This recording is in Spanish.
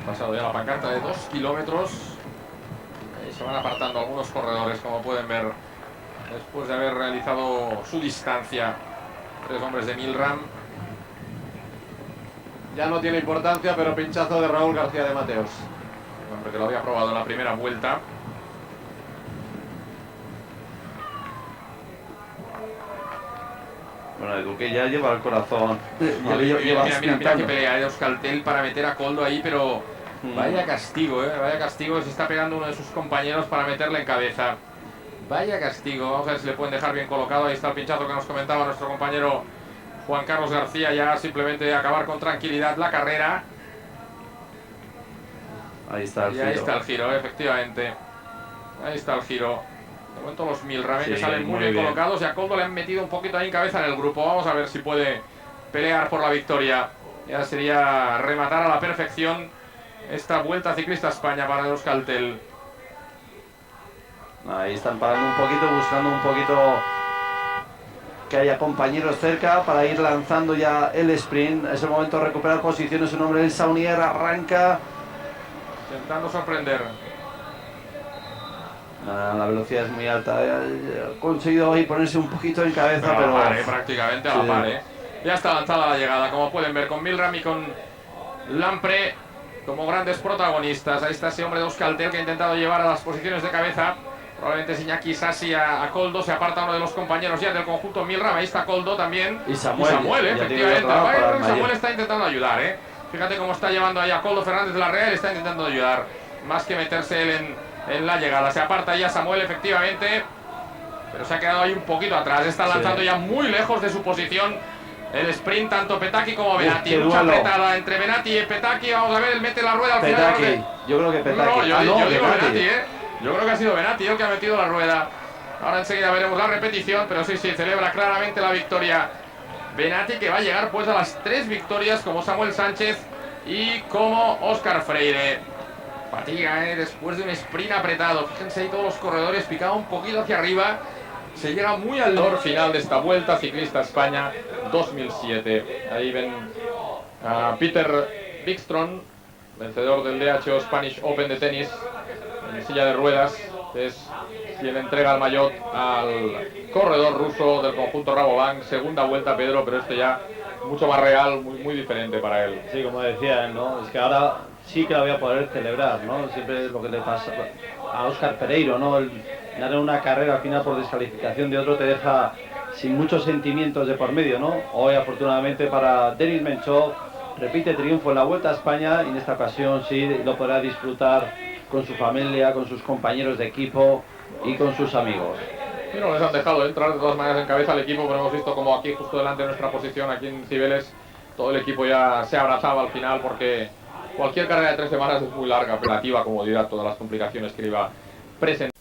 Pasado ya la pancarta de 2 kilómetros. Ahí se van apartando algunos corredores, como pueden ver, después de haber realizado su distancia. 3 hombres de Milram. Ya no tiene importancia, pero pinchazo de Raúl García de Mateos. Un hombre que lo había probado en la primera vuelta. Bueno, Edu que ya lleva el corazón. Mira que pelea de Euskaltel para meter a Koldo ahí, pero vaya castigo, vaya castigo. Se está pegando uno de sus compañeros para meterle en cabeza. Vaya castigo. Vamos a ver si le pueden dejar bien colocado. Ahí está el pinchazo que nos comentaba nuestro compañero Juan Carlos García. Ya simplemente acabar con tranquilidad la carrera. Ahí está el giro. Ahí está el giro, efectivamente. Ahí está el giro. De momento los Milram que salen muy bien colocados, y a Koldo le han metido un poquito ahí en cabeza en el grupo. Vamos a ver si puede pelear por la victoria. Ya sería rematar a la perfección esta Vuelta Ciclista a España para Euskaltel. Ahí están parando un poquito, buscando un poquito que haya compañeros cerca para ir lanzando ya el sprint. Es el momento de recuperar posiciones. Un hombre del Saunier arranca. Intentando sorprender. La velocidad es muy alta. Ha conseguido ahí ponerse un poquito en cabeza, pero a la par, prácticamente a la par. Ya está lanzada la llegada, como pueden ver, con Milram y con Lampre como grandes protagonistas. Ahí está ese hombre de Euskaltel que ha intentado llevar a las posiciones de cabeza. Probablemente es Iñaki Sassi a Koldo. Se aparta uno de los compañeros ya del conjunto Milram. Ahí está Koldo también. Y Samuel, efectivamente. Samuel está intentando ayudar, Fíjate cómo está llevando ahí a Koldo Fernández de la Real. Está intentando ayudar, más que meterse él en la llegada. Se aparta ya Samuel, efectivamente, pero se ha quedado ahí un poquito atrás. Está lanzando ya muy lejos de su posición el sprint, tanto Petaki como Benatti. Mucha apretada entre Benatti y Petaki. Vamos a ver, él mete la rueda al final. Yo creo que Petaki. No, yo digo Benatti, Yo creo que ha sido Benatti el que ha metido la rueda. Ahora enseguida veremos la repetición, pero sí, celebra claramente la victoria Benatti, que va a llegar pues a las 3 victorias como Samuel Sánchez y como Óscar Freire. Fatiga, después de un sprint apretado. Fíjense ahí todos los corredores, picado un poquito hacia arriba. Se llega muy al final de esta Vuelta Ciclista a España 2007. Ahí ven a Peter Wikström, vencedor del DHO Spanish Open de tenis, en silla de ruedas. Es quien entrega el maillot al corredor ruso del conjunto Rabobank. Segunda vuelta, Pedro, pero esto ya mucho más real, muy diferente para él. Sí, como decía él, ¿no? Es que ahora sí que la voy a poder celebrar, ¿no? Siempre es lo que le pasa a Óscar Pereiro, ¿no? El ganar una carrera al final por descalificación de otro te deja sin muchos sentimientos de por medio, ¿no? Hoy, afortunadamente para Denis Menchov, repite triunfo en la Vuelta a España y en esta ocasión sí lo podrá disfrutar con su familia, con sus compañeros de equipo y con sus amigos. Y no les han dejado entrar de todas maneras en cabeza al equipo, pero hemos visto como aquí justo delante de nuestra posición, aquí en Cibeles, todo el equipo ya se abrazaba al final, porque cualquier carrera de 3 semanas es muy larga, operativa, como dirá, todas las complicaciones que iba presentando.